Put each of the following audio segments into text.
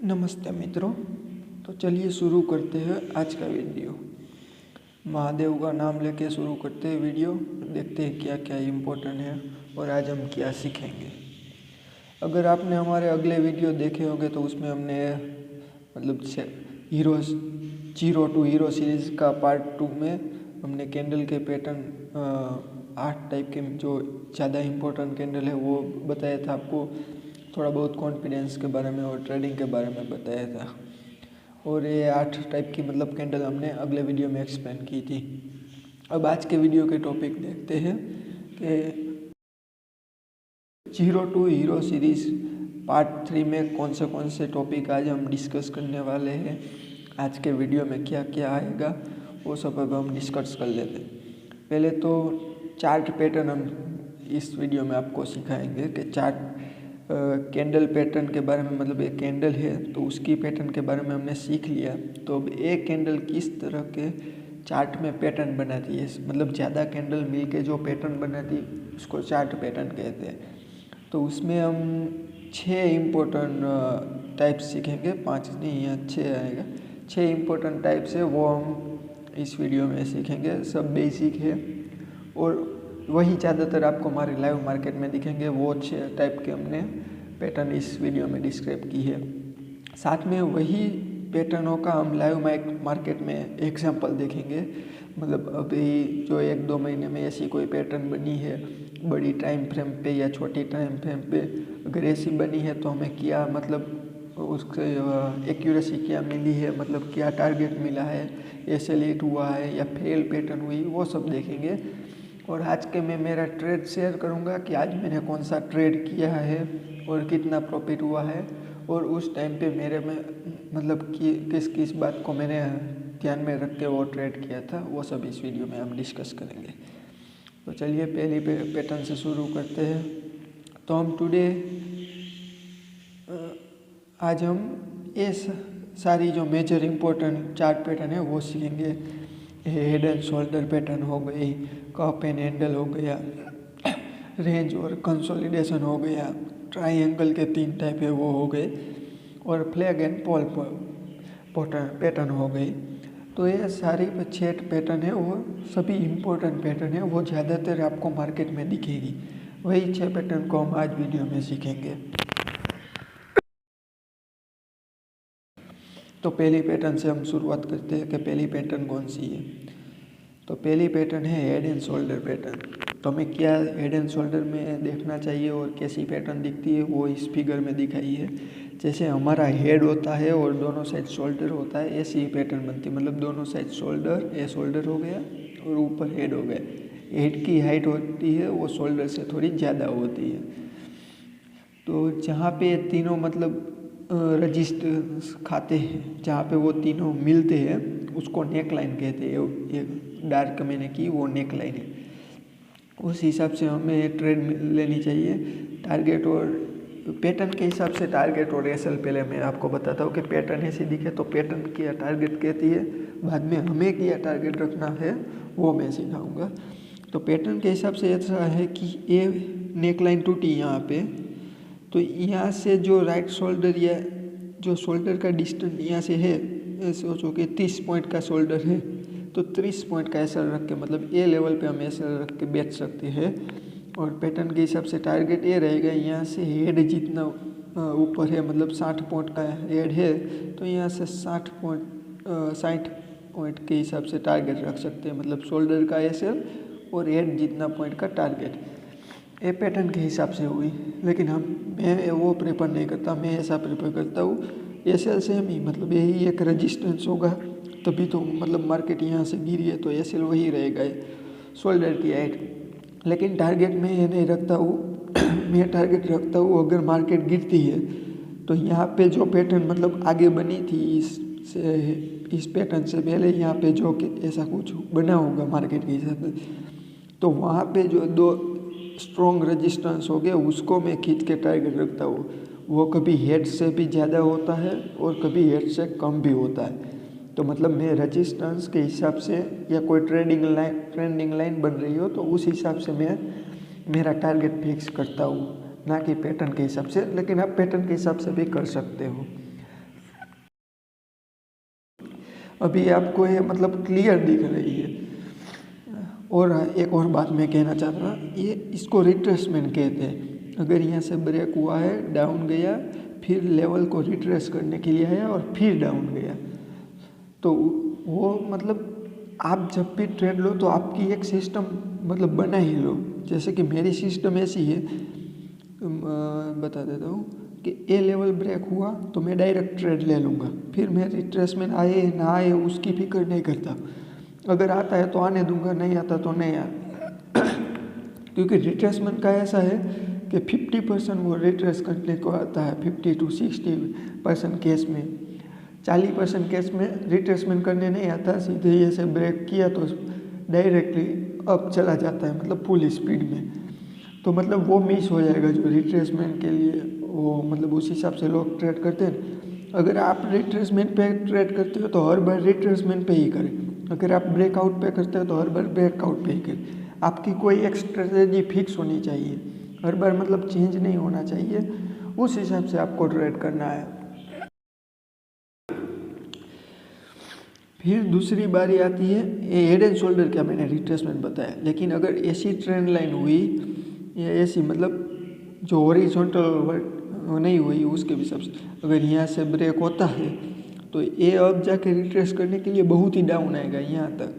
नमस्ते मित्रों। तो चलिए शुरू करते हैं आज का वीडियो। महादेव का नाम लेके शुरू करते हैं वीडियो। देखते हैं क्या क्या इम्पोर्टेंट है और आज हम क्या सीखेंगे। अगर आपने हमारे अगले वीडियो देखे होंगे तो उसमें हमने मतलब हीरो 0 to हीरो सीरीज़ का पार्ट 2 में हमने कैंडल के पैटर्न 8 टाइप के जो ज़्यादा इम्पोर्टेंट कैंडल है वो बताया था आपको। थोड़ा बहुत कॉन्फिडेंस के बारे में और ट्रेडिंग के बारे में बताया था। और ये 8 टाइप की मतलब कैंडल हमने अगले वीडियो में एक्सप्लेन की थी। अब आज के वीडियो के टॉपिक देखते हैं कि 0 to हीरो सीरीज़ पार्ट 3 में कौन से टॉपिक आज हम डिस्कस करने वाले हैं। आज के वीडियो में क्या क्या आएगा वो सब अब हम डिस्कस कर लेते हैं। पहले तो चार्ट पैटर्न हम इस वीडियो में आपको सिखाएंगे कि चार्ट कैंडल पैटर्न के बारे में, मतलब एक कैंडल है तो उसकी पैटर्न के बारे में हमने सीख लिया। तो अब एक कैंडल किस तरह के चार्ट में पैटर्न बनाती है, मतलब ज़्यादा कैंडल मिलके जो पैटर्न बनाती है उसको चार्ट पैटर्न कहते हैं। तो उसमें हम 6 इम्पोर्टेंट टाइप्स सीखेंगे, 5 नहीं यहाँ 6 आएगा। 6 इम्पोर्टेंट टाइप्स है वो हम इस वीडियो में सीखेंगे। सब बेसिक है और वही ज़्यादातर आपको हमारे लाइव मार्केट में दिखेंगे। वो 6 टाइप के हमने पैटर्न इस वीडियो में डिस्क्राइब की है। साथ में वही पैटर्नों का हम लाइव मार्केट में एग्जांपल देखेंगे। मतलब अभी जो 1-2 महीने में ऐसी कोई पैटर्न बनी है बड़ी टाइम फ्रेम पे या छोटी टाइम फ्रेम पे, अगर ऐसी बनी है तो हमें क्या मतलब उसके एक्यूरेसी क्या मिली है, मतलब क्या टारगेट मिला है, एसएल हुआ है या फेल पैटर्न हुई, वो सब देखेंगे। और आज के मैं मेरा ट्रेड शेयर करूंगा कि आज मैंने कौन सा ट्रेड किया है और कितना प्रॉफिट हुआ है और उस टाइम पे मेरे में मतलब कि किस बात को मैंने ध्यान में रख के वो ट्रेड किया था, वो सब इस वीडियो में हम डिस्कस करेंगे। तो चलिए पहली पैटर्न से शुरू करते हैं। तो हम टुडे आज हम ये सारी जो मेजर इम्पोर्टेंट चार्ट पैटर्न है वो सीखेंगे। हेड एंड शोल्डर पैटर्न हो गई, कप एंड हैंडल हो गया, रेंज और कंसोलिडेशन हो गया, ट्रायंगल के 3 टाइप है वो हो गए, और फ्लैग एंड पॉल पैटर्न हो गई। तो ये सारी 6 पैटर्न है वो सभी इम्पोर्टेंट पैटर्न है, वो ज़्यादातर आपको मार्केट में दिखेगी। वही 6 पैटर्न को हम आज वीडियो में सीखेंगे। तो पहली पैटर्न से हम शुरुआत करते हैं कि पहली पैटर्न कौन सी है। तो पहली पैटर्न है हेड एंड शोल्डर पैटर्न। तो हमें क्या हेड एंड शोल्डर में देखना चाहिए और कैसी पैटर्न दिखती है वो इस फिगर में दिखाई है। जैसे हमारा हेड होता है और दोनों साइड शोल्डर होता है, ऐसी ही पैटर्न बनती है। मतलब दोनों साइड शोल्डर, ये शोल्डर हो गया और ऊपर हेड हो गया। हेड की हाइट होती है वो शोल्डर से थोड़ी ज़्यादा होती है। तो जहाँ पे तीनों मतलब रजिस्टेंस खाते हैं, जहाँ पे वो तीनों मिलते हैं उसको नेक लाइन कहते हैं। ये डार्क मैंने की वो नेक लाइन है। उस हिसाब से हमें ट्रेड लेनी चाहिए। टारगेट और पैटर्न के हिसाब से टारगेट और एसएल पहले मैं आपको बताता हूँ कि पैटर्न ऐसी दिखे तो पैटर्न क्या टारगेट कहती है, बाद में हमें क्या टारगेट रखना है वो मैं सिखाऊंगा। तो पैटर्न के हिसाब से ऐसा है कि ये नेक लाइन टूटी यहाँ पे, तो यहाँ से जो राइट शोल्डर या जो शोल्डर का डिस्टेंस यहाँ से है, सोचो कि 30 पॉइंट का शोल्डर है तो 30 पॉइंट का एसएल रख के, मतलब ए लेवल पे हम एसएल रख के बेच सकते हैं। और पैटर्न के हिसाब से टारगेट ये रहेगा, यहाँ से हेड जितना ऊपर है, मतलब 60 पॉइंट का हेड है तो यहाँ से 60 पॉइंट के हिसाब से टारगेट रख सकते हैं। मतलब शोल्डर का एसएल और हेड जितना पॉइंट का टारगेट, ये पैटर्न के हिसाब से हुई। लेकिन मैं वो प्रेफर नहीं करता, मैं ऐसा प्रेफर करता हूँ एसएल सेम ही, मतलब यही एक रजिस्टेंस होगा तभी तो मतलब मार्केट यहाँ से गिरी है तो एसएल वही रहेगा शोल्डर की हाइट। लेकिन टारगेट मैं ये नहीं रखता हूँ मैं टारगेट रखता हूँ अगर मार्केट गिरती है तो यहाँ पे जो पैटर्न मतलब आगे बनी थी इस पैटर्न से पहले यहाँ पे जो कि ऐसा कुछ बना होगा मार्केट के हिसाब से, तो वहाँ पे जो 2 स्ट्रॉन्ग रजिस्टेंस हो गया उसको मैं खींच के टारगेट रखता हूँ। वो कभी हेड से भी ज़्यादा होता है और कभी हेड से कम भी होता है। तो मतलब मैं रजिस्टेंस के हिसाब से या कोई ट्रेंडिंग लाइन बन रही हो तो उस हिसाब से मैं मेरा टारगेट फिक्स करता हूँ, ना कि पैटर्न के हिसाब से। लेकिन आप पैटर्न के हिसाब से भी कर सकते हो। अभी आपको ये मतलब क्लियर दिख रही है। और एक और बात मैं कहना चाहता था, ये इसको रिट्रेसमेंट कहते हैं। अगर यहाँ से ब्रेक हुआ है, डाउन गया, फिर लेवल को रिट्रेस करने के लिए आया और फिर डाउन गया, तो वो मतलब आप जब भी ट्रेड लो तो आपकी एक सिस्टम मतलब बना ही लो। जैसे कि मेरी सिस्टम ऐसी है, बता देता हूँ कि ए लेवल ब्रेक हुआ तो मैं डायरेक्ट ट्रेड ले लूँगा, फिर मैं रिट्रेसमेंट आए ना आए उसकी फिक्र नहीं करता। अगर आता है तो आने दूंगा, नहीं आता तो नहीं आता। क्योंकि रिट्रेसमेंट का ऐसा है कि 50% वो रिट्रेस करने को आता है, 50 to 60% केस में। 40% केस में रिट्रेसमेंट करने नहीं आता, सीधे ऐसे ब्रेक किया तो डायरेक्टली अप चला जाता है, मतलब फुल स्पीड में। तो मतलब वो मिस हो जाएगा जो रिट्रेसमेंट के लिए वो मतलब उस हिसाब से लोग ट्रेड करते हैं। अगर आप रिट्रेसमेंट पे ट्रेड करते हो तो हर बार रिट्रेसमेंट पे ही करें। अगर आप ब्रेकआउट पे करते हो तो हर बार ब्रेकआउट पे ही करें। आपकी कोई एक स्ट्रेटेजी फिक्स होनी चाहिए, हर बार मतलब चेंज नहीं होना चाहिए, उस हिसाब से आपको ट्रेड करना है। फिर दूसरी बारी आती है ये हेड एंड शोल्डर का मैंने रिट्रेसमेंट बताया, लेकिन अगर ऐसी ट्रेंड लाइन हुई या ऐसी मतलब जो हॉरिजॉन्टल नहीं हुई उसके हिसाब से, अगर यहाँ से ब्रेक होता है तो ये अब जाके रिट्रेस करने के लिए बहुत ही डाउन आएगा यहाँ तक।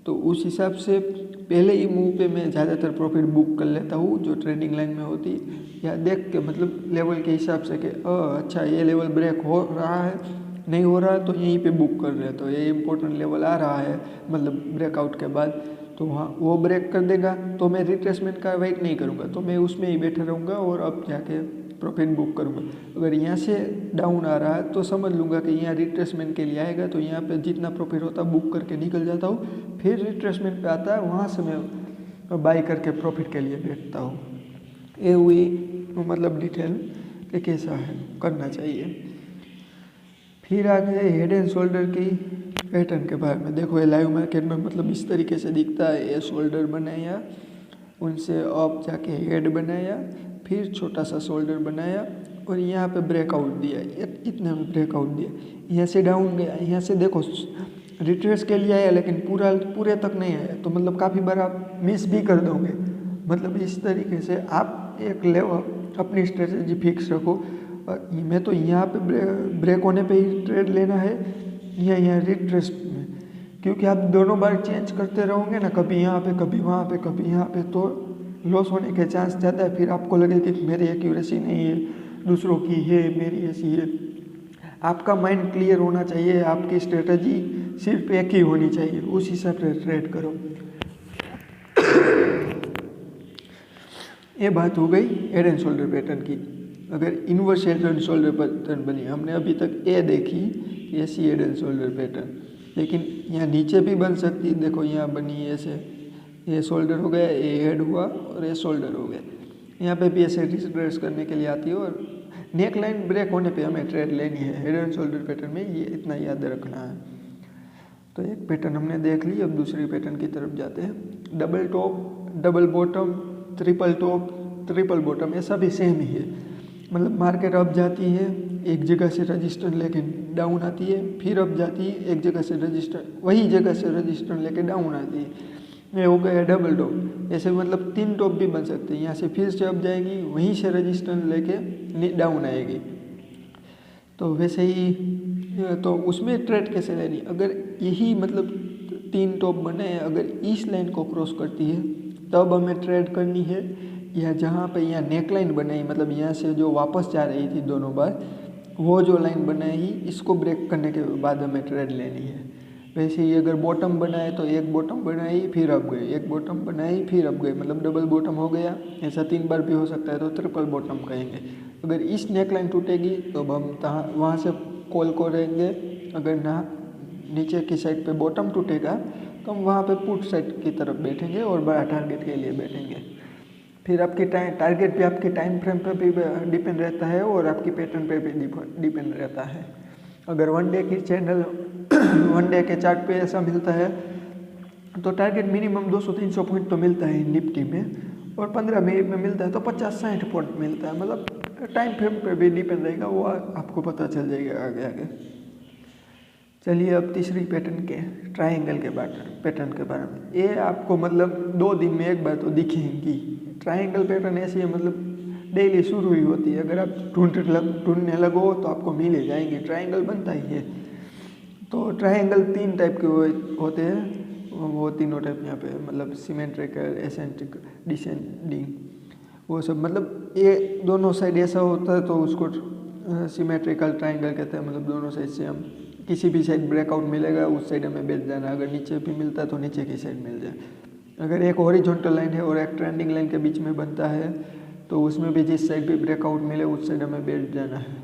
तो उस हिसाब से पहले ही मूव पे मैं ज़्यादातर प्रॉफिट बुक कर लेता हूँ जो ट्रेडिंग लाइन में होती है, या देख के मतलब लेवल के हिसाब से कि अच्छा ये लेवल ब्रेक हो रहा है, नहीं हो रहा तो यहीं पे बुक कर रहे हैं, तो ये इंपॉर्टेंट लेवल आ रहा है मतलब ब्रेकआउट के बाद, तो वहाँ वो ब्रेक कर देगा तो मैं रिट्रेसमेंट का वेट नहीं करूँगा, तो मैं उसमें ही बैठा रहूँगा और अब जाके प्रॉफिट बुक करूँगा। अगर यहाँ से डाउन आ रहा है तो समझ लूँगा कि यहाँ रिट्रेसमेंट के लिए आएगा, तो यहाँ पे जितना प्रॉफिट होता है बुक करके निकल जाता हूँ। फिर रिट्रेसमेंट पे आता है, वहाँ से मैं बाई करके प्रॉफिट के लिए बैठता हूँ। ये हुई मतलब डिटेल कि कैसा है करना चाहिए। फिर आ गए हेड एंड शोल्डर की पैटर्न के बारे में। देखो ये लाइव मार्केट में मतलब इस तरीके से दिखता है, ये शोल्डर बनाया, उनसे अप जाके हेड बनाया, फिर छोटा सा शोल्डर बनाया और यहाँ पे ब्रेकआउट दिया, इतने में ब्रेकआउट दिया, यहाँ से डाउन गया, यहाँ से देखो रिट्रेस के लिए आया लेकिन पूरे तक नहीं आया, तो मतलब काफ़ी बार आप मिस भी कर दोगे। मतलब इस तरीके से आप एक लेवल अपनी स्ट्रेटेजी फिक्स रखो। मैं तो यहाँ पे ब्रेक होने पे ही ट्रेड लेना है या यहाँ रिट्रेस में, क्योंकि आप दोनों बार चेंज करते रहोगे ना, कभी यहाँ पे कभी वहाँ पे कभी यहाँ पे, तो लॉस होने के चांस ज़्यादा है। फिर आपको लगे कि मेरी एक्यूरेसी नहीं है, दूसरों की है, मेरी ऐसी है। आपका माइंड क्लियर होना चाहिए, आपकी स्ट्रेटजी सिर्फ एक ही होनी चाहिए, उस हिसाब से ट्रेड करो। ये बात हो गई हेड एंड शोल्डर पैटर्न की। अगर inverse head and shoulder pattern बनी, हमने अभी तक ए देखी ऐसी हेड एंड शोल्डर पैटर्न, लेकिन यहाँ नीचे भी बन सकती है। देखो यहाँ बनी ऐसे, ये शोल्डर हो गया, ये हेड हुआ और ये शोल्डर हो गया। यहाँ पे भी ऐसे रिट्रेस करने के लिए आती है और नेक लाइन ब्रेक होने पे हमें ट्रेड लेनी है हेड एंड शोल्डर पैटर्न में, ये इतना याद रखना है। तो एक पैटर्न हमने देख ली, अब दूसरी पैटर्न की तरफ जाते हैं। Double top, double bottom, triple top, triple bottom, ये सभी सेम ही है। मतलब मार्केट अप जाती है, एक जगह से रजिस्टर लेके डाउन आती है, फिर अप जाती है, एक जगह से रजिस्टर, वही जगह से रजिस्टर लेके डाउन आती है। ये हो गया डबल टॉप। ऐसे मतलब 3 टॉप भी बन सकते हैं, यहाँ से फिर से अप जाएगी, वहीं से रजिस्टर लेके डाउन आएगी। तो वैसे ही तो उसमें ट्रेड कैसे लेनी, अगर यही मतलब 3 टॉप बने हैं, अगर इस लाइन को क्रॉस करती है तब हमें ट्रेड करनी है, या जहाँ पे यहाँ नेक लाइन बनाई, मतलब यहाँ से जो वापस जा रही थी दोनों बार, वो जो लाइन बनाई इसको ब्रेक करने के बाद हमें ट्रेड लेनी है। वैसे ही अगर बॉटम बनाए तो एक बॉटम बनाई फिर अप गई, एक बॉटम बनाई फिर अप गई, मतलब डबल बॉटम हो गया। ऐसा 3 बार भी हो सकता है तो ट्रिपल बॉटम कहेंगे। अगर इस नेक लाइन टूटेगी तो हम वहाँ से कॉल करेंगे, अगर ना नीचे की साइड पे बॉटम टूटेगा तो हम वहाँ पे पुट साइड की तरफ बैठेंगे और बड़ा टारगेट के लिए बैठेंगे। फिर आपकी टारगेट भी आपके टाइम फ्रेम पे भी डिपेंड रहता है और आपकी पैटर्न पे भी डिपेंड रहता है। अगर वन डे की चैनल वन डे के चार्ट पे ऐसा मिलता है तो टारगेट मिनिमम 200-300 पॉइंट तो मिलता है निफ्टी में, और 15 मिनट में मिलता है तो 50-60 पॉइंट मिलता है। मतलब टाइम फ्रेम पे भी डिपेंड रहेगा, वो आपको पता चल जाएगा आगे आगे। चलिए अब तीसरी पैटर्न के ट्रायंगल के पैटर्न के बारे में। ये आपको मतलब 2 दिन में एक बार तो दिखेंगी। ट्रायंगल पैटर्न ऐसी है मतलब डेली शुरू ही होती है। अगर आप ढूंढने लगो तो आपको मिल ही जाएंगे। ट्रायंगल बनता ही है। तो ट्रायंगल 3 टाइप के होते हैं। वो तीनों टाइप यहाँ पे मतलब सिमेट्रिकल, एसेंट्रिक, डिसेंडिंग, वो सब मतलब ये दोनों साइड ऐसा होता है तो उसको सिमेट्रिकल ट्रायंगल कहते हैं। मतलब दोनों साइड से हम किसी भी साइड ब्रेकआउट मिलेगा उस साइड हमें बैठ जाना। अगर नीचे भी मिलता है तो नीचे की साइड मिल जाए। अगर एक हॉरिजॉन्टल लाइन है और एक ट्रेंडिंग लाइन के बीच में बनता है तो उसमें भी जिस साइड भी ब्रेकआउट मिले उस साइड हमें बैठ जाना है।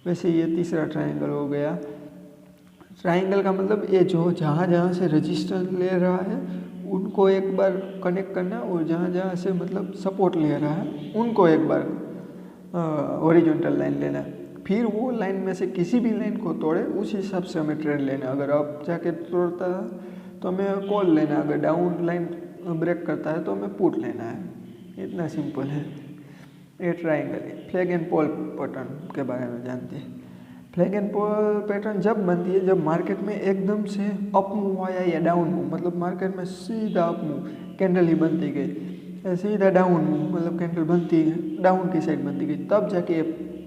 वैसे ये तीसरा ट्रायंगल हो गया। ट्रायंगल का मतलब ये जो जहाँ जहाँ से रजिस्टेंस ले रहा है उनको एक बार कनेक्ट करना और जहाँ जहाँ से मतलब सपोर्ट ले रहा है उनको एक बार हॉरिजॉन्टल लाइन लेना। फिर वो लाइन में से किसी भी लाइन को तोड़े उस हिसाब से हमें ट्रेड लेना। अगर अप जाके तोड़ता है तो हमें कॉल लेना। अगर डाउन लाइन ब्रेक करता है तो हमें पुट लेना है। इतना सिंपल है ये triangle. Flag and Paul pattern के बारे में जानते हैं। फ्लैग एंड पॉल पैटर्न जब बनती है जब मार्केट में एकदम से अप मूव आया या डाउन मूव, मतलब मार्केट में सीधा अप मूव कैंडल ही बनती गई, सीधा डाउन मूव मतलब कैंडल बनती है डाउन की साइड बनती गई, तब जाके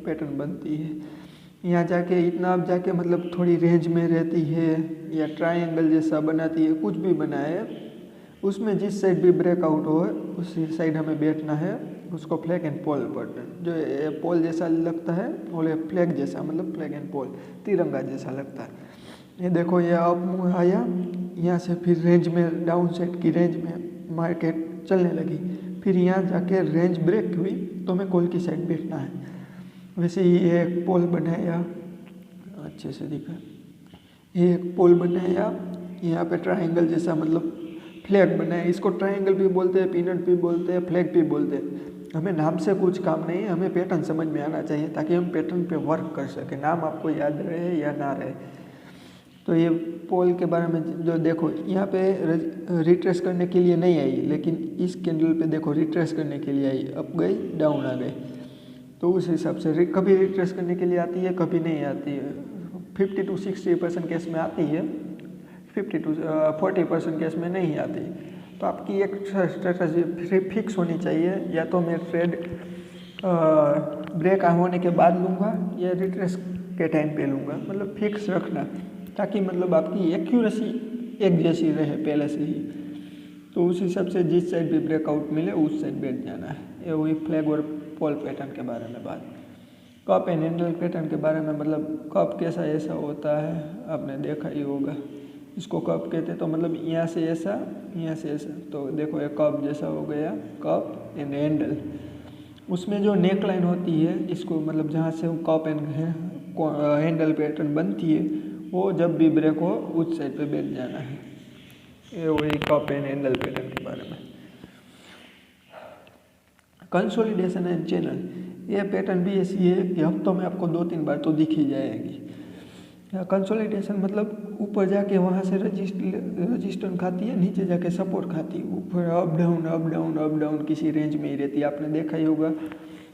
पैटर्न बनती है। यहाँ जाके इतना अब जाके मतलब थोड़ी रेंज में रहती है या ट्रायंगल जैसा बनाती है, कुछ भी बनाए उसमें जिस साइड भी ब्रेकआउट हो उसी साइड हमें बैठना है। उसको फ्लैग एंड पॉल पैटर्न, जो पोल जैसा लगता है और फ्लैग जैसा मतलब फ्लैग एंड पॉल तिरंगा जैसा लगता है। ये देखो ये अप मूव आया, यहाँ से फिर रेंज में डाउन साइड की रेंज में मार्केट चलने लगी, फिर यहाँ जाके रेंज ब्रेक हुई तो हमें कॉल की साइड बैठना है। वैसे ही एक पोल बनाया, अच्छे से दिखा, ये एक पोल बनाया यहाँ पे ट्रायंगल जैसा मतलब फ्लैग बनाया। इसको ट्रायंगल भी बोलते हैं, पीनट भी बोलते हैं, फ्लैग भी बोलते हैं। हमें नाम से कुछ काम नहीं है, हमें पैटर्न समझ में आना चाहिए ताकि हम पैटर्न पे वर्क कर सकें, नाम आपको याद रहे या ना रहे। तो ये पोल के बारे में जो देखो यहाँ पे रिट्रेस करने के लिए नहीं आई, लेकिन इस कैंडल पे देखो रिट्रेस करने के लिए आई, अप गई डाउन आ गई। तो उस हिसाब से कभी रिट्रेस करने के लिए आती है, कभी नहीं आती है। 50 to 60% केस में आती है, 50 to 40% केस में नहीं आती। तो आपकी एक स्ट्रेटजी फिक्स होनी चाहिए, या तो मैं ट्रेड ब्रेक होने के बाद लूँगा या रिट्रेस के टाइम पे लूँगा, मतलब फिक्स रखना ताकि मतलब आपकी एक्यूरेसी एक जैसी रहे पहले से ही। तो उस हिसाब से जिस साइड भी ब्रेकआउट मिले उस साइड बैठ जाना है। ये वही फ्लैग और पॉल पैटर्न के बारे में बात। कप एंड हैंडल पैटर्न के बारे में मतलब कप कैसा ऐसा होता है आपने देखा ही होगा। इसको कप कहते हैं, तो मतलब यहाँ से ऐसा यहाँ से ऐसा, तो देखो ये कप जैसा हो गया, कप एंड हैंडल। उसमें जो नेक लाइन होती है इसको मतलब जहाँ से कप एंड हैंडल पैटर्न बनती है वो जब भी ब्रेक हो उस साइड पे बैठ जाना है। ये वही कप एंड हैंडल पैटर्न के बारे में। कंसोलिडेशन एंड चैनल, ये पैटर्न भी ऐसी है कि हफ्तों में आपको 2-3 बार तो दिख ही जाएगी। कंसोलिडेशन मतलब ऊपर जाके वहाँ से रजिस्टेंस खाती है, नीचे जाके सपोर्ट खाती है, ऊपर up down up down up down किसी रेंज में ही रहती है। आपने देखा ही होगा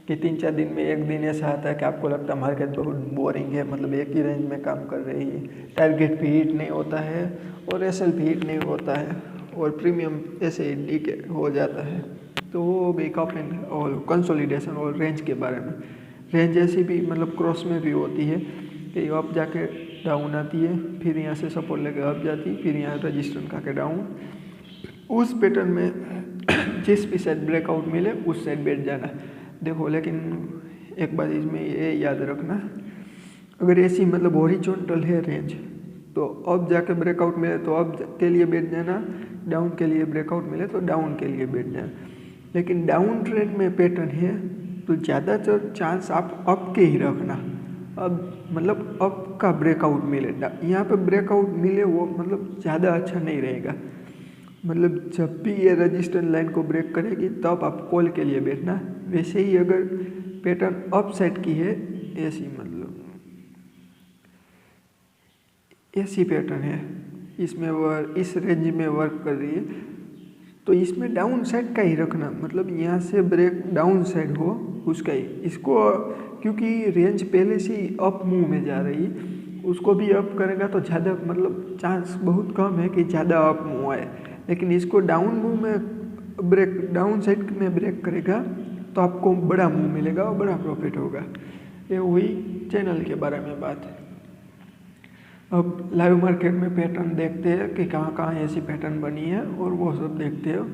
कि 3-4 दिन में एक दिन ऐसा आता है कि आपको लगता है मार्केट बहुत बोरिंग है, मतलब एक ही रेंज में काम कर रही है, टारगेट भी हिट नहीं होता है और एसएल भी हिट नहीं होता है और प्रीमियम ऐसे डीके हो जाता है। तो वो भी कप एंड और कंसोलिडेशन और रेंज के बारे में। रेंज ऐसी भी मतलब क्रॉस में भी होती है कि अप जाके डाउन आती है, फिर यहाँ से सपोर्ट लेके अप जाती है, फिर यहाँ रजिस्टेंस खा के डाउन। उस पैटर्न में जिस भी साइड ब्रेकआउट मिले उस साइड बैठ जाना। देखो लेकिन एक बात इसमें ये याद रखना, अगर ऐसी मतलब हॉरिजॉन्टल है रेंज तो अब जाके ब्रेकआउट मिले तो अब के लिए बैठ जाना, डाउन के लिए ब्रेकआउट मिले तो डाउन के लिए बैठ जाना। लेकिन डाउन ट्रेंड में पैटर्न है तो ज़्यादातर चांस आप अप के ही रखना। अब मतलब अप का ब्रेकआउट मिले, यहाँ पे ब्रेकआउट मिले वो मतलब ज़्यादा अच्छा नहीं रहेगा। मतलब जब भी ये रजिस्टेंस लाइन को ब्रेक करेगी तब आप कॉल के लिए बैठना। वैसे ही अगर पैटर्न अप साइड की है ऐसी मतलब ऐसी पैटर्न है, इसमें इस रेंज में वर्क कर रही है तो इसमें डाउन साइड का ही रखना, मतलब यहाँ से ब्रेक डाउन साइड हो उसका ही। इसको क्योंकि रेंज पहले से ही अप मूव में जा रही है उसको भी अप करेगा तो ज़्यादा मतलब चांस बहुत कम है कि ज़्यादा अप मूव आए, लेकिन इसको डाउन मूव में ब्रेक डाउन साइड में ब्रेक करेगा तो आपको बड़ा मूव मिलेगा और बड़ा प्रॉफिट होगा। ये हुई चैनल के बारे में बात है। अब लाइव मार्केट में पैटर्न देखते हैं कि कहाँ कहाँ ऐसी पैटर्न बनी है और वो सब देखते हो।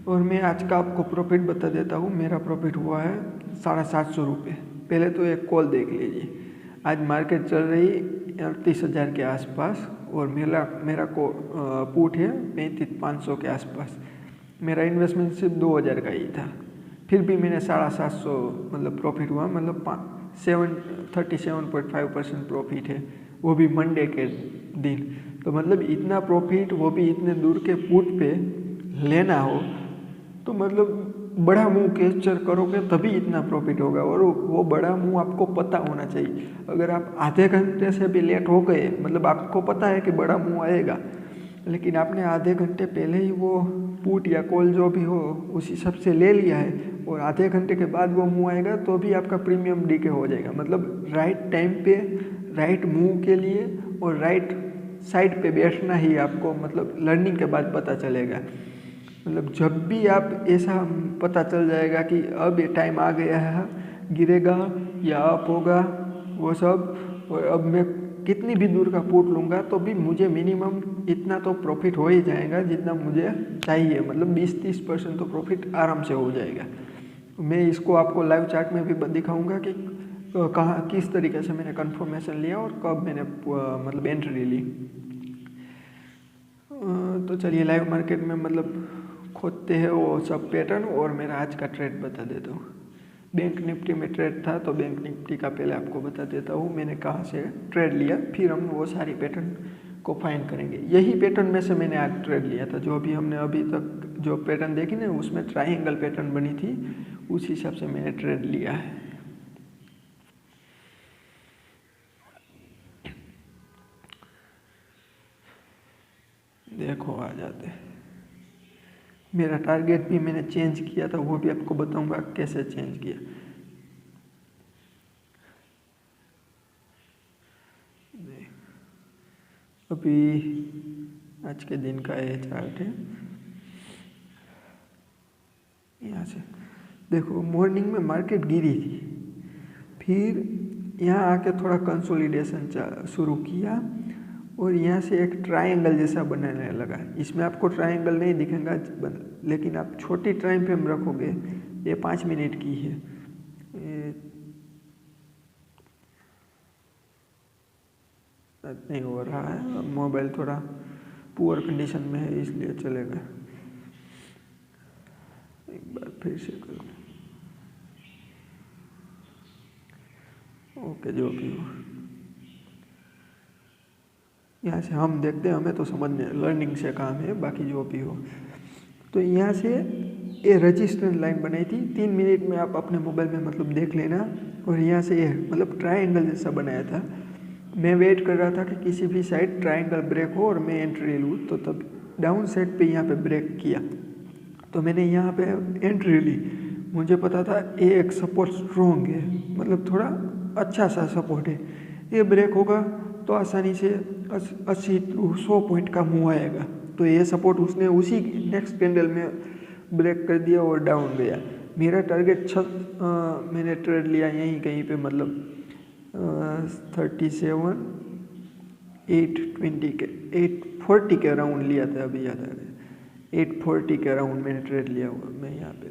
और मैं आज का आपको प्रॉफिट बता देता हूँ। मेरा प्रॉफिट हुआ है 750 रुपये। पहले तो एक कॉल देख लीजिए। आज मार्केट चल रही 38,000 के आसपास और मेरा को पुट है 35,500 के आसपास। मेरा इन्वेस्टमेंट सिर्फ 2,000 का ही था, फिर भी मैंने 750 मतलब प्रॉफिट हुआ, मतलब 37.5% प्रॉफिट है, वो भी मंडे के दिन। तो मतलब इतना प्रॉफिट, वो भी इतने दूर के पुट पे लेना हो तो मतलब बड़ा मुंह कैप्चर करोगे तभी इतना प्रॉफिट होगा। और वो बड़ा मुंह आपको पता होना चाहिए। अगर आप आधे घंटे से भी लेट हो गए, मतलब आपको पता है कि बड़ा मुंह आएगा, लेकिन आपने आधे घंटे पहले ही वो पुट या कॉल जो भी हो उस हिसाब से ले लिया है और आधे घंटे के बाद वो मुंह आएगा तो भी आपका प्रीमियम डीके हो जाएगा। मतलब राइट टाइम पे राइट मूव के लिए और राइट साइड पे बैठना ही आपको मतलब लर्निंग के बाद पता चलेगा। मतलब जब भी आप ऐसा पता चल जाएगा कि अब ये टाइम आ गया है, गिरेगा या अप होगा वो सब, और अब मैं कितनी भी दूर का पुट लूँगा तो भी मुझे मिनिमम इतना तो प्रॉफिट हो ही जाएगा जितना मुझे चाहिए। मतलब 20-30% तो प्रॉफिट आराम से हो जाएगा। मैं इसको आपको लाइव चार्ट में भी दिखाऊंगा कि कहाँ किस तरीके से मैंने कंफर्मेशन लिया और कब मैंने मतलब एंट्री ली। तो चलिए लाइव मार्केट में मतलब खोदते हैं वो सब पैटर्न और मेरा आज का ट्रेड बता देता हूँ। बैंक निफ्टी में ट्रेड था तो बैंक निफ्टी का पहले आपको बता देता हूँ मैंने कहाँ से ट्रेड लिया, फिर हम वो सारी पैटर्न को फाइंड करेंगे। यही पैटर्न में से मैंने आज ट्रेड लिया था। जो भी हमने अभी तक जो पैटर्न देखी ना उसमें ट्रायंगल पैटर्न बनी थी, उस हिसाब से मैंने ट्रेड लिया है। देखो आ जाते हैं। मेरा टारगेट भी मैंने चेंज किया था, वो भी आपको बताऊंगा कैसे चेंज किया। अभी आज के दिन का ये चार्ट है। यहाँ से देखो मॉर्निंग में मार्केट गिरी थी, फिर यहाँ आके थोड़ा कंसोलिडेशन शुरू किया और यहाँ से एक ट्रायंगल जैसा बनाने लगा। इसमें आपको ट्रायंगल नहीं दिखेगा, लेकिन आप छोटी टाइम फ्रेम रखोगे, ये 5 मिनट की है, नहीं हो रहा है, मोबाइल थोड़ा पुअर कंडीशन में है इसलिए चलेगा। एक बार फिर से करो। ओके, जो भी हो यहाँ से हम देखते हैं, हमें तो समझने लर्निंग से काम है, बाकी जो भी हो। तो यहाँ से ये रजिस्टेंस लाइन बनाई थी, 3 मिनट में आप अपने मोबाइल में मतलब देख लेना। और यहाँ से ये मतलब ट्रायंगल जैसा बनाया था। मैं वेट कर रहा था कि किसी भी साइड ट्रायंगल ब्रेक हो और मैं एंट्री लूँ, तो तब डाउन साइड पे यहाँ पे ब्रेक किया तो मैंने यहाँ पे एंट्री ली। मुझे पता था ये एक सपोर्ट स्ट्रॉन्ग है, मतलब थोड़ा अच्छा सा सपोर्ट है, ये ब्रेक होगा तो आसानी से 80-100 पॉइंट का मूव आएगा। तो ये सपोर्ट उसने उसी नेक्स्ट कैंडल में ब्रेक कर दिया और डाउन गया। मेरा टारगेट मैंने ट्रेड लिया यहीं कहीं पे, मतलब 37,820 के 840 के अराउंड लिया था। अभी याद आ रहा है 840 के अराउंड मैंने ट्रेड लिया हुआ। मैं यहाँ पे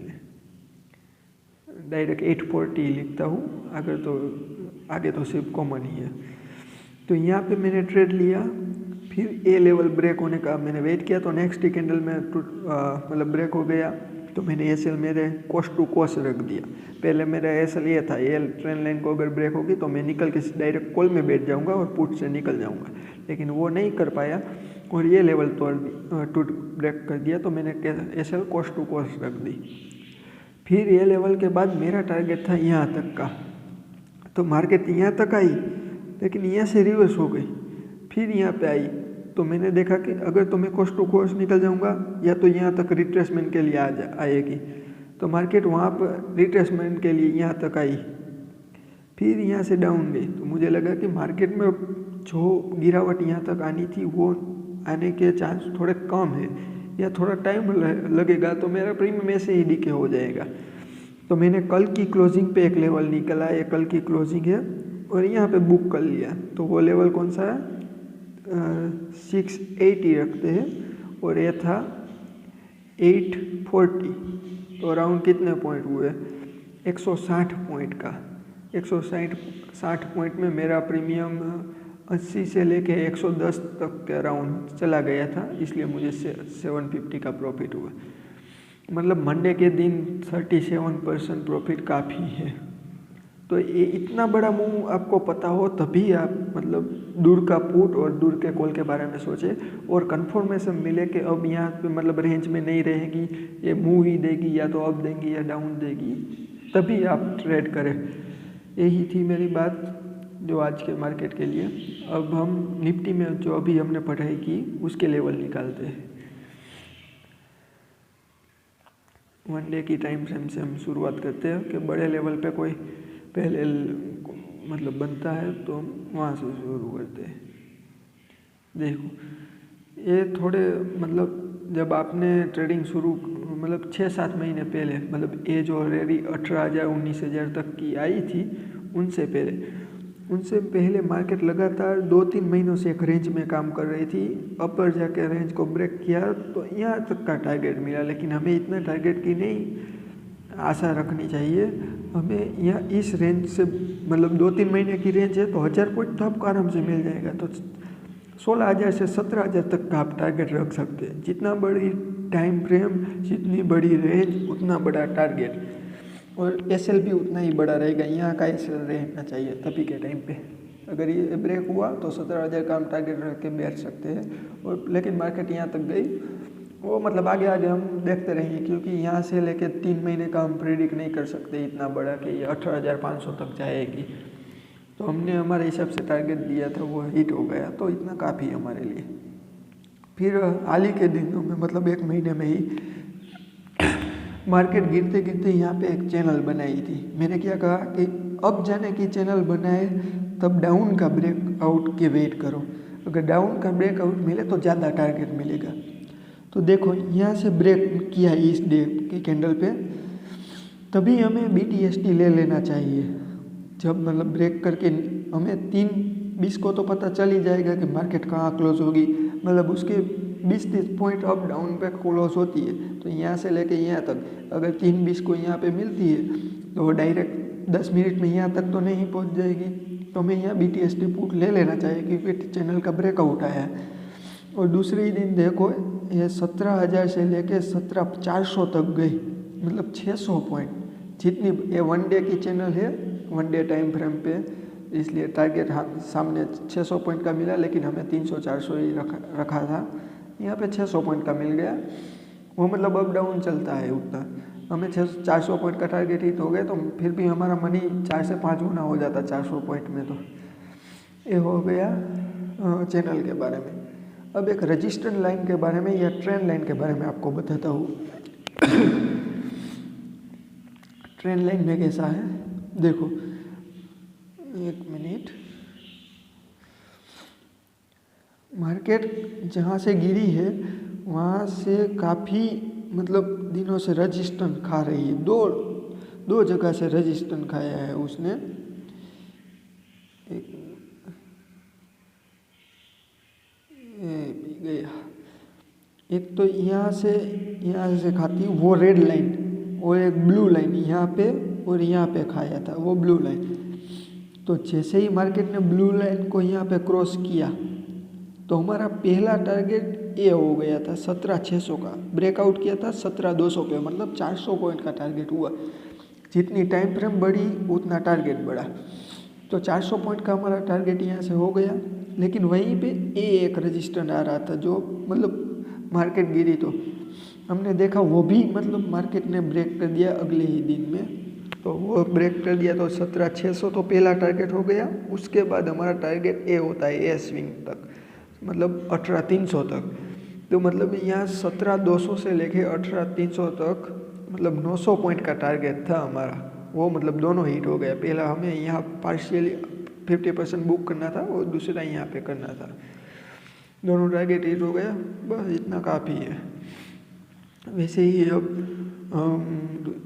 डायरेक्ट 840 लिखता हूँ, आगे तो सिर्फ कॉमन ही है। तो यहाँ पे मैंने ट्रेड लिया, फिर ए लेवल ब्रेक होने का मैंने वेट किया तो नेक्स्ट कैंडल में मतलब ब्रेक हो गया तो मैंने एसएल मेरे कॉस्ट टू कॉस्ट रख दिया। पहले मेरा एसएल ये था, ये ट्रेंड लाइन को अगर ब्रेक होगी तो मैं निकल के डायरेक्ट कॉल में बैठ जाऊंगा और पुट से निकल जाऊंगा, लेकिन वो नहीं कर पाया और ये लेवल टू ब्रेक कर दिया तो मैंने एसएल कॉस्ट टू कॉस्ट रख दी। फिर ये लेवल के बाद मेरा टारगेट था यहाँ तक का, तो मार्केट यहाँ तक आई लेकिन यहाँ से रिवर्स हो गई, फिर यहाँ पे आई तो मैंने देखा कि अगर तो मैं कॉस्ट टू कॉस्ट निकल जाऊंगा या तो यहाँ तक रिट्रेसमेंट के लिए आएगी। तो मार्केट वहाँ पर रिट्रेसमेंट के लिए यहाँ तक आई, फिर यहाँ से डाउन गई। तो मुझे लगा कि मार्केट में जो गिरावट यहाँ तक आनी थी वो आने के चांस थोड़े कम है, या थोड़ा टाइम लगेगा तो मेरा प्रीमियम ऐसे ही डीके हो जाएगा। तो मैंने कल की क्लोजिंग पे एक लेवल निकला, ये कल की क्लोजिंग है और यहाँ पे बुक कर लिया। तो वो लेवल कौन सा है, 680 रखते हैं और ये था 840। तो अराउंड कितने पॉइंट हुए, 160 पॉइंट का। 160 पॉइंट में मेरा प्रीमियम 80 से लेके 110 तक के अराउंड चला गया था, इसलिए मुझे 750 का प्रॉफिट हुआ। मतलब मंडे के दिन 37% प्रॉफिट काफ़ी है। तो ये इतना बड़ा मूव आपको पता हो तभी आप मतलब दूर का पुट और दूर के कॉल के बारे में सोचें और कंफर्मेशन मिले कि अब यहाँ पे मतलब रेंज में नहीं रहेगी, ये मूव ही देगी, या तो अप देंगी या डाउन देगी, तभी आप ट्रेड करें। यही थी मेरी बात जो आज के मार्केट के लिए। अब हम निफ्टी में जो अभी हमने पढ़ाई की उसके लेवल निकालते हैं। 1 डे की टाइम फ्रेम से हम शुरुआत करते हैं कि बड़े लेवल पे कोई पहले मतलब बनता है तो हम वहाँ से शुरू करते हैं। देखो ये थोड़े मतलब जब आपने ट्रेडिंग शुरू मतलब 6-7 महीने पहले, मतलब ये जो ऑलरेडी 18,000 19,000 तक की आई थी उनसे पहले मार्केट लगातार 2-3 महीनों से एक रेंज में काम कर रही थी। अपर जाके रेंज को ब्रेक किया तो यहाँ तक का टारगेट मिला, लेकिन हमें इतना टारगेट की नहीं आशा रखनी चाहिए। हमें यहाँ इस रेंज से मतलब 2-3 महीने की रेंज है तो 1000 पॉइंट तो आपको आराम से मिल जाएगा। तो 16,000 से 17,000 तक का आप टारगेट रख सकते हैं। जितना बड़ी टाइम फ्रेम, जितनी बड़ी रेंज, उतना बड़ा टारगेट, और एसएल भी उतना ही बड़ा रहेगा। यहाँ का एसएल रहना चाहिए तभी के टाइम पे। अगर ये ब्रेक हुआ तो 17,000 का हम टारगेट रख के बैठ सकते हैं। और लेकिन मार्केट यहाँ तक गई, वो मतलब आगे हम देखते रहेंगे, क्योंकि यहाँ से लेके 3 महीने का हम प्रेडिक्ट नहीं कर सकते इतना बड़ा कि ये 18,500 तक जाएगी। तो हमने हमारे हिसाब से टारगेट दिया था, वो हिट हो गया, तो इतना काफ़ी है हमारे लिए। फिर हाल ही के दिनों में मतलब 1 महीने में ही मार्केट गिरते गिरते यहाँ पे एक चैनल बनाई थी। मैंने क्या कहा कि अब जाने की चैनल बनाए तब डाउन का ब्रेकआउट के वेट करो। अगर डाउन का ब्रेकआउट मिले तो ज़्यादा टारगेट मिलेगा। तो देखो यहाँ से ब्रेक किया इस डे की कैंडल पे, तभी हमें BTST ले लेना चाहिए। जब मतलब ब्रेक करके हमें 3:20 को तो पता चल ही जाएगा कि मार्केट कहाँ क्लोज होगी, मतलब उसके 20-30 पॉइंट अप डाउन पे क्लोज होती है। तो यहाँ से लेके यहाँ तक अगर 3:20 को यहाँ पे मिलती है तो डायरेक्ट 10 मिनट में यहाँ तक तो नहीं पहुँच जाएगी। तो हमें यहाँ BTST पुट ले लेना चाहिए क्योंकि चैनल का ब्रेकआउट आया है। और दूसरे दिन देखो ये 17,000 से लेके 17,400 तक गई, मतलब 600 पॉइंट। जितनी ये 1 डे की चैनल है, 1 डे टाइम फ्रेम पे, इसलिए टारगेट सामने 600 पॉइंट का मिला, लेकिन हमें 300-400 ही रखा था। यहाँ पे 600 पॉइंट का मिल गया। वो मतलब अप डाउन चलता है उतना। हमें 400 पॉइंट का टारगेट हिट हो गया तो फिर भी हमारा मनी 4 से 5 गुना हो जाता 400 पॉइंट में। तो ये हो गया चैनल के बारे में। अब एक रजिस्टेंस लाइन के बारे में या ट्रेंड लाइन के बारे में आपको बताता हूँ। ट्रेंड लाइन में कैसा है देखो, 1 मिनट। मार्केट जहाँ से गिरी है वहाँ से काफ़ी मतलब दिनों से रजिस्टेंस खा रही है। दो जगह से रजिस्टेंस खाया है उसने। गया एक तो यहाँ से खाती वो रेड लाइन, और एक ब्लू लाइन यहाँ पे और यहाँ पे खाया था वो ब्लू लाइन। तो जैसे ही मार्केट ने ब्लू लाइन को यहाँ पे क्रॉस किया तो हमारा पहला टारगेट ये हो गया था 17,600 का। ब्रेकआउट किया था 17,200 पे, मतलब 400 पॉइंट का टारगेट हुआ। जितनी टाइम फ्रेम बढ़ी उतना टारगेट बढ़ा। तो 400 पॉइंट का हमारा टारगेट यहाँ से हो गया। लेकिन वहीं पे एक रजिस्टेंस आ रहा था जो मतलब मार्केट गिरी तो हमने देखा वो भी मतलब मार्केट ने ब्रेक कर दिया अगले ही दिन में। तो वो ब्रेक कर दिया तो 17,600 तो पहला टारगेट हो गया। उसके बाद हमारा टारगेट ए होता है ए स्विंग तक, मतलब 18,300 तक। तो मतलब यहाँ 17,200 से लेके 18,300 तक मतलब 900 पॉइंट का टारगेट था हमारा। वो मतलब दोनों हिट हो गया। पहला हमें यहाँ पार्शियली 50% बुक करना था और दूसरा यहाँ पे करना था। दोनों टारगेट हिट हो गया, बस इतना काफ़ी है। वैसे ही अब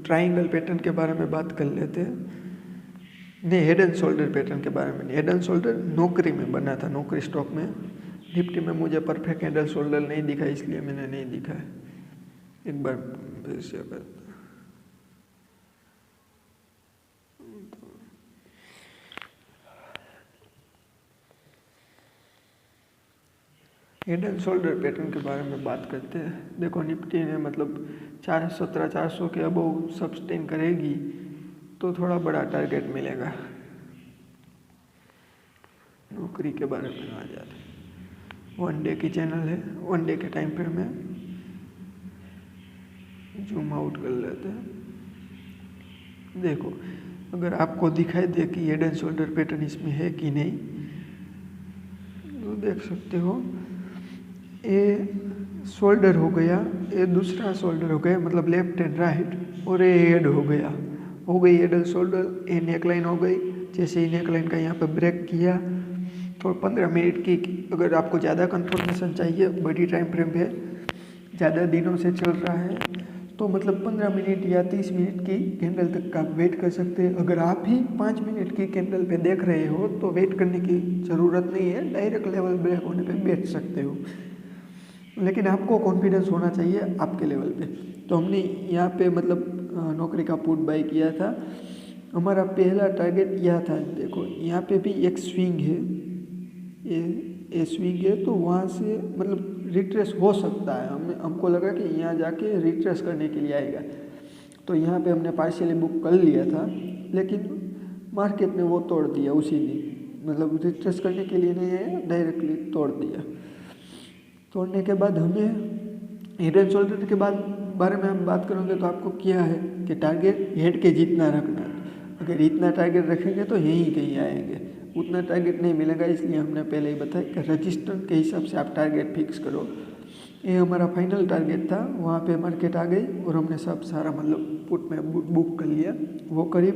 ट्राइंगल पैटर्न के बारे में बात कर लेते हैं। नहीं, हेड एंड शोल्डर पैटर्न के बारे में। हेड एंड शोल्डर नौकरी में बना था, नौकरी स्टॉक में। निफ्टी में मुझे परफेक्ट हेड एंड शोल्डर नहीं दिखा, इसलिए मैंने नहीं दिखा है। एक बार ऐसे करता हेड एंड शोल्डर पैटर्न के बारे में बात करते हैं। देखो निफ्टी ने मतलब 417-400 के अबव सस्टेन करेगी तो थोड़ा बड़ा टारगेट मिलेगा। नौकरी के बारे में आ जाते हैं। 1 डे की चैनल है, 1 डे के टाइम फ्रेम में जूम आउट कर लेते हैं। देखो अगर आपको दिखाई दे कि हेड एंड शोल्डर पैटर्न इसमें है कि नहीं, तो देख सकते हो ये शोल्डर हो गया, ये दूसरा शोल्डर हो गया, मतलब लेफ्ट एंड राइट, और ये हेड हो गया, हो गई हेड एंड शोल्डर। ये नेकलाइन हो गई। जैसे ही नेकलाइन का यहाँ पे ब्रेक किया तो 15 मिनट की, अगर आपको ज़्यादा कंफर्मेशन चाहिए, बड़ी टाइम फ्रेम पे ज़्यादा दिनों से चल रहा है, तो मतलब 15 मिनट या 30 मिनट की कैंडल तक का वेट कर सकते हैं। अगर आप ही 5 मिनट की कैंडल पे देख रहे हो तो वेट करने की ज़रूरत नहीं है, डायरेक्ट लेवल ब्रेक होने पे बैठ सकते हो। लेकिन आपको कॉन्फिडेंस होना चाहिए आपके लेवल पे। तो हमने यहाँ पे मतलब नौकरी का पुट बाय किया था। हमारा पहला टारगेट यह था। देखो यहाँ पे भी एक स्विंग है, ये स्विंग है, तो वहाँ से मतलब रिट्रेस हो सकता है। हमको लगा कि यहाँ जाके रिट्रेस करने के लिए आएगा, तो यहाँ पे हमने पार्शियली बुक कर लिया था, लेकिन मार्केट ने वो तोड़ दिया उसी दिन। मतलब रिट्रेस करने के लिए नहीं है, डायरेक्टली तोड़ दिया। तोड़ने के बाद हमें हेड एंड शोल्डर के बाद बारे में हम बात करेंगे तो आपको क्या है कि टारगेट हेड के जितना रखना है। अगर इतना टारगेट रखेंगे तो यहीं कहीं आएंगे, उतना टारगेट नहीं मिलेगा। इसलिए हमने पहले ही बताया कि रजिस्टर के हिसाब से आप टारगेट फिक्स करो। ये हमारा फाइनल टारगेट था। वहाँ पे मार्केट आ गई और हमने सब सारा मतलब पुट में बुक कर लिया। वो करीब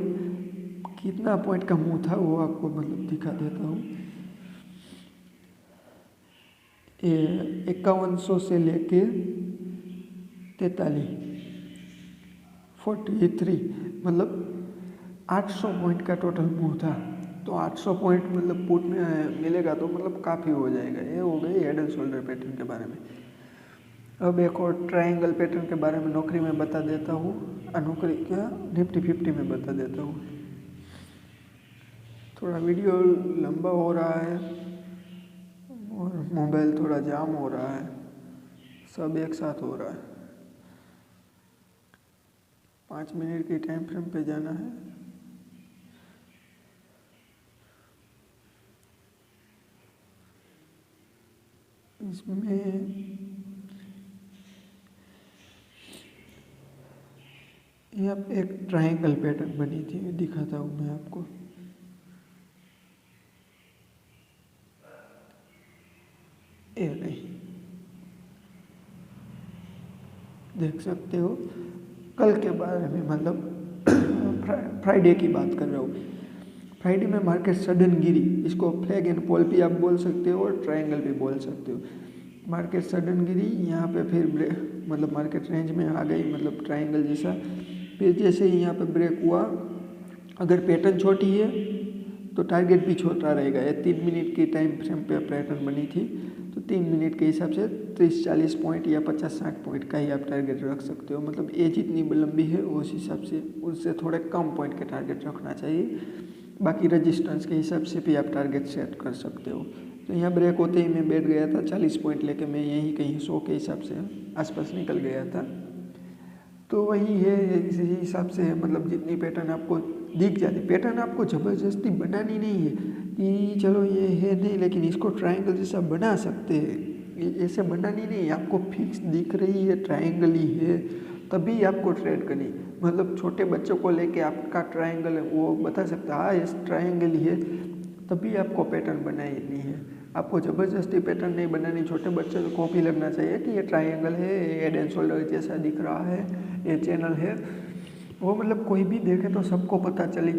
कितना पॉइंट का मुँह था वो आपको मतलब दिखा देता हूँ। 5100 से लेके 43 मतलब 800 पॉइंट का टोटल मूव था। तो 800 पॉइंट मतलब पुट में मिलेगा तो मतलब काफ़ी हो जाएगा। ये हो गई हेड एंड शोल्डर पैटर्न के बारे में। अब एक और ट्रायंगल पैटर्न के बारे में नौकरी में बता देता हूँ, नौकरी क्या निफ्टी 50 में बता देता हूँ। थोड़ा वीडियो लंबा हो रहा है और मोबाइल थोड़ा जाम हो रहा है, सब एक साथ हो रहा है। 5 मिनट की टाइम फ्रेम पे जाना है। इसमें यहाँ पे एक ट्रायंगल पैटर्न बनी थी, दिखाता हूँ मैं आपको। ये नहीं देख सकते हो। कल के बारे में मतलब फ्राइडे की बात कर रहा हूँ। फ्राइडे में मार्केट सडन गिरी, इसको फ्लैग एंड पॉल भी आप बोल सकते हो और ट्रायंगल भी बोल सकते हो। मार्केट सडन गिरी, यहाँ पे फिर मतलब मार्केट रेंज में आ गई, मतलब ट्रायंगल जैसा। फिर जैसे ही यहाँ पे ब्रेक हुआ, अगर पैटर्न छोटी है तो टारगेट भी छोटा रहेगा। ये 3 मिनट की टाइम फ्रेम पे पैटर्न बनी थी, तो 3 मिनट के हिसाब से 30-40 पॉइंट या 50-60 पॉइंट का ही आप टारगेट रख सकते हो। मतलब ये जितनी लंबी है उस हिसाब से उससे थोड़े कम पॉइंट के टारगेट रखना चाहिए। बाकी रजिस्टेंस के हिसाब से भी आप टारगेट सेट कर सकते हो। तो यहाँ ब्रेक होते ही मैं बैठ गया था 40 पॉइंट लेके, मैं यहीं कहीं 100 के हिसाब से आसपास निकल गया था। तो वही है, इसी हिसाब से मतलब जितनी पैटर्न आपको दिख जाती, पैटर्न आपको ज़बरदस्ती बनानी नहीं है कि चलो ये है नहीं, लेकिन इसको ट्रायंगल जैसा बना सकते हैं। ऐसे बनानी नहीं, आपको फिक्स दिख रही है ट्रायंगल ही है तभी आपको ट्रेड करनी। मतलब छोटे बच्चों को लेके आपका ट्रायंगल वो बता सकता है हाँ इस ट्रायंगल ही है, तभी आपको पैटर्न बनानी है। आपको ज़बरदस्ती पैटर्न नहीं बनानी। छोटे बच्चे को कॉपी लगना चाहिए कि ये ट्रायंगल है, ये हेड एंड शोल्डर जैसा दिख रहा है, ये चैनल है, वो मतलब कोई भी देखे तो सबको पता चल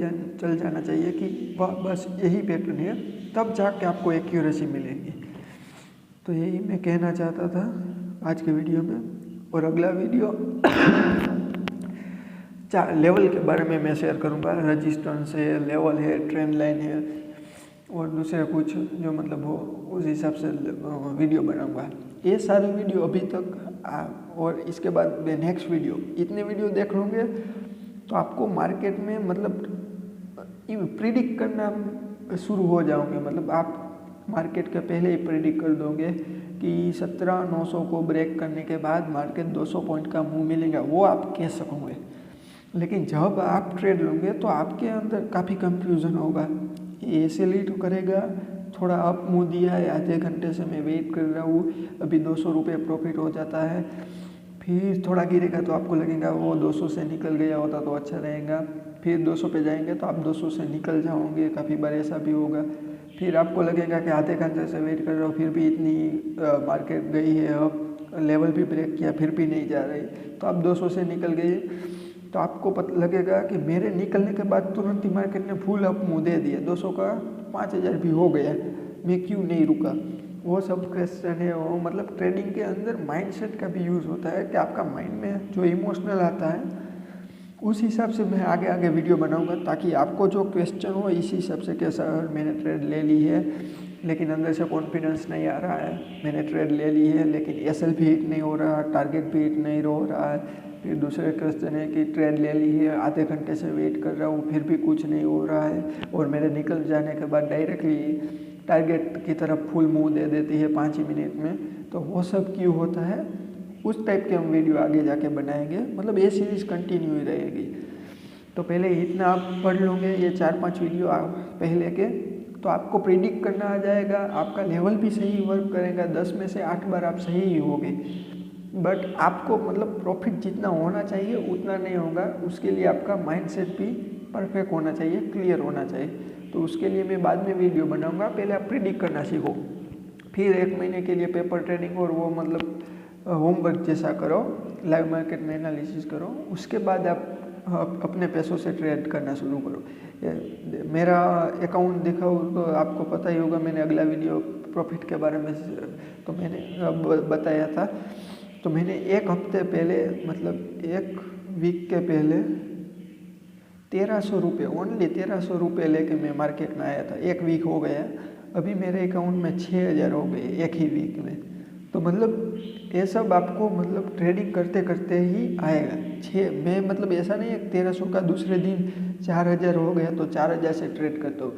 जाना चाहिए कि वाह बस यही पैटर्न है, तब जाके आपको एक्यूरेसी मिलेगी। तो यही मैं कहना चाहता था आज के वीडियो में। और अगला वीडियो 4 लेवल के बारे में मैं शेयर करूँगा। रजिस्टेंस है, लेवल है, ट्रेंड लाइन है और दूसरे कुछ जो मतलब हो उस हिसाब से वीडियो बनाऊँगा। ये सारे वीडियो अभी तक और इसके बाद मैं नेक्स्ट वीडियो, इतने वीडियो देख लोगे तो आपको मार्केट में मतलब प्रिडिक्ट करना शुरू हो जाओगे। मतलब आप मार्केट के पहले ही प्रिडिक्ट कर दोगे कि 17,900 को ब्रेक करने के बाद मार्केट 200 पॉइंट का मूव मिलेगा, वो आप कह सकोगे। लेकिन जब आप ट्रेड लोगे तो आपके अंदर काफ़ी कंफ्यूजन होगा। ये ऐसे लीड करेगा, थोड़ा अप मूव दिया है, आधे घंटे से मैं वेट कर रहा हूँ, अभी 200 रुपये प्रॉफिट हो जाता है, फिर थोड़ा गिरेगा तो आपको लगेगा वो 200 से निकल गया होता तो अच्छा रहेगा, फिर 200 पे जाएंगे तो आप 200 से निकल जाओगे। काफ़ी बार ऐसा भी होगा। फिर आपको लगेगा कि आधे घंटे से वेट कर रहा हूँ, फिर भी इतनी मार्केट गई है, अब लेवल भी ब्रेक किया फिर भी नहीं जा रही, तो आप 200 से निकल गए। तो आपको पता लगेगा कि मेरे निकलने के बाद तुरंत ही मार्केट ने फुल अप मूव दे दिया, 200 का 5,000 भी हो गया, मैं क्यों नहीं रुका। वो सब क्वेश्चन है। वो मतलब ट्रेडिंग के अंदर माइंडसेट का भी यूज़ होता है कि आपका माइंड में जो इमोशनल आता है उस हिसाब से मैं आगे आगे वीडियो बनाऊंगा, ताकि आपको जो क्वेश्चन हो इस हिसाब से कैसा मैंने ट्रेड ले ली है लेकिन अंदर से कॉन्फिडेंस नहीं आ रहा है, मैंने ट्रेड ले ली है लेकिन एसएल भी हिट नहीं हो रहा, टारगेट भी हिट नहीं हो रहा है। फिर दूसरे क्वेश्चन है कि ट्रेड ले ली है, आधे घंटे से वेट कर रहा हूँ फिर भी कुछ नहीं हो रहा है और मेरे निकल जाने के बाद डायरेक्टली टारगेट की तरफ फुल मूव दे देती है 5 ही मिनट में। तो वो सब क्यों होता है, उस टाइप के हम वीडियो आगे जाके बनाएंगे। मतलब ये सीरीज़ कंटिन्यू ही रहेगी। तो पहले इतना आप पढ़ लोगे ये 4-5 वीडियो पहले के, तो आपको प्रिडिक्ट करना आ जाएगा, आपका लेवल भी सही वर्क करेगा, 10 में से 8 बार आप सही ही होगे। बट आपको मतलब प्रॉफिट जितना होना चाहिए उतना नहीं होगा, उसके लिए आपका माइंडसेट भी परफेक्ट होना चाहिए, क्लियर होना चाहिए। तो उसके लिए मैं बाद में वीडियो बनाऊंगा। पहले आप प्रिडिक्ट करना सीखो, फिर 1 महीने के लिए पेपर ट्रेडिंग और वो मतलब होमवर्क जैसा करो, लाइव मार्केट में एनालिसिस करो, उसके बाद आप अपने पैसों से ट्रेड करना शुरू करो। मेरा अकाउंट दिखाऊँ तो आपको पता ही होगा, मैंने अगला वीडियो प्रॉफिट के बारे में तो मैंने बताया था। तो मैंने 1 हफ्ते पहले मतलब 1 वीक के पहले 1,300 रुपये, ओनली 1,300 रुपये लेके मैं मार्केट में आया था। 1 वीक हो गया, अभी मेरे अकाउंट में 6,000 हो गए 1 ही वीक में। तो मतलब ये सब आपको मतलब ट्रेडिंग करते करते ही आएगा। मैं मतलब ऐसा नहीं है 1,300 का दूसरे दिन 4,000 हो गया तो 4,000 से ट्रेड करता हूँ।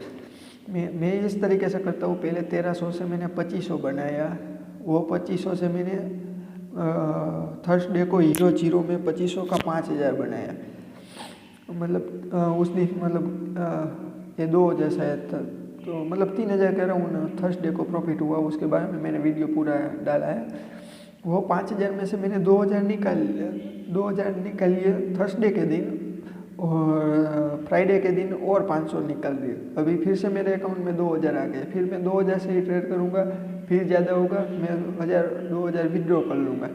मैं इस तरीके से करता हूँ, पहले 1,300 से मैंने 2,500 बनाया, वो 2,500 से मैंने थर्सडे को 0 में 2,500 का 5,000 बनाया। मतलब उस दिन मतलब ये 2,000 शायद था, तो मतलब 3,000 कह रहा हूँ ना, थर्सडे को प्रॉफिट हुआ, उसके बारे में मैंने वीडियो पूरा डाला है। वो 5,000 में से मैंने 2,000 निकाल लिए थर्सडे के दिन, और फ्राइडे के दिन और 500 निकाल दिए। अभी फिर से मेरे अकाउंट में 2,000 आ गए, फिर मैं 2,000 से ही ट्रेड करूँगा, फिर ज़्यादा होगा मैं 1,000-2,000 विड्रॉ कर लूँगा।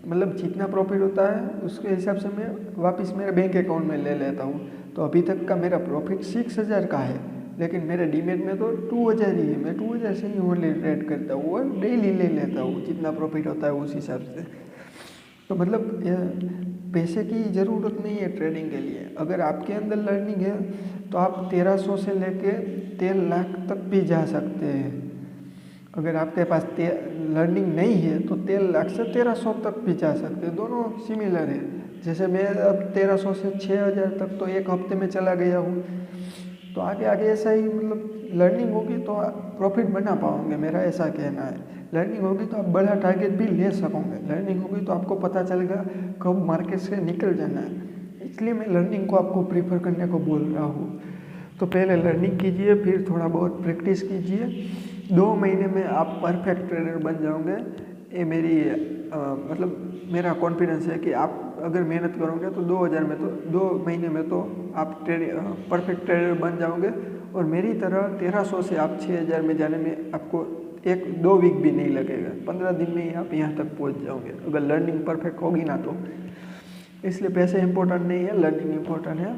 मतलब जितना प्रॉफिट होता है उसके हिसाब से मैं वापस मेरे बैंक अकाउंट में ले लेता हूँ। तो अभी तक का मेरा प्रॉफिट 6,000 का है, लेकिन मेरे डीमेट में तो 2,000 ही है। मैं 2,000 से ही ओनली ट्रेड करता हूँ और डेली ले लेता हूँ, जितना प्रॉफिट होता है उस हिसाब से। तो मतलब पैसे की ज़रूरत नहीं है ट्रेडिंग के लिए। अगर आपके अंदर लर्निंग है तो आप 1,300 से लेके 13 लाख तक भी जा सकते हैं। अगर आपके पास लर्निंग नहीं है तो 13 लाख से 1,300 तक भी जा सकते हैं, दोनों सिमिलर है। जैसे मैं अब 1,300 से 6,000 तक तो 1 हफ्ते में चला गया हूँ। तो आगे आगे ऐसा ही मतलब लर्निंग होगी तो आप प्रॉफिट बना पाओगे, मेरा ऐसा कहना है। लर्निंग होगी तो आप बड़ा टारगेट भी ले सकोगे, लर्निंग होगी तो आपको पता चलेगा कब मार्केट से निकल जाना है। इसलिए मैं लर्निंग को आपको प्रीफर करने को बोल रहा हूँ। तो पहले लर्निंग कीजिए, फिर थोड़ा बहुत प्रैक्टिस कीजिए। 2 महीने में आप परफेक्ट ट्रेडर बन जाओगे। ये मेरी मतलब मेरा कॉन्फिडेंस है कि आप अगर मेहनत करोगे तो 2 महीने में तो आप परफेक्ट ट्रेडर बन जाओगे। और मेरी तरह 1,300 से आप 6,000 में जाने में आपको 1-2 वीक भी नहीं लगेगा, 15 दिन में ही आप यहाँ तक पहुँच जाओगे, अगर लर्निंग परफेक्ट होगी ना। इसलिए पैसे इम्पोर्टेंट नहीं है, लर्निंग इम्पोर्टेंट है।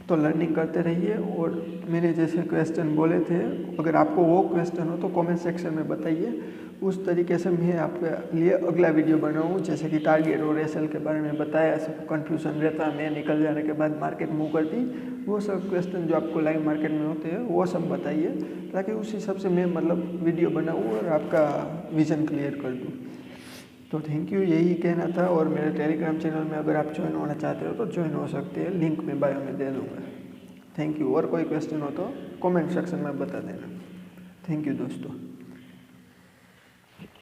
तो लर्निंग करते रहिए। और मेरे जैसे क्वेश्चन बोले थे, अगर आपको वो क्वेश्चन हो तो कमेंट सेक्शन में बताइए, उस तरीके से मैं आपके लिए अगला वीडियो बनाऊँ। जैसे कि टारगेट और एसएल के बारे में बताया, सब कन्फ्यूज़न रहता है, मैं निकल जाने के बाद मार्केट मूव कर दी, वो सब क्वेश्चन जो आपको लाइव मार्केट में होते हैं वो सब बताइए, ताकि उस हिसाब से मैं वीडियो बनाऊँ और आपका विज़न क्लियर कर दूँ। तो थैंक यू, यही कहना था। और मेरे टेलीग्राम चैनल में अगर आप ज्वाइन होना चाहते हो तो ज्वाइन हो सकते हैं, लिंक मैं बायो में दे दूँगा। Thank you. और कोई क्वेश्चन हो तो कमेंट सेक्शन में बता देना। थैंक यू दोस्तों।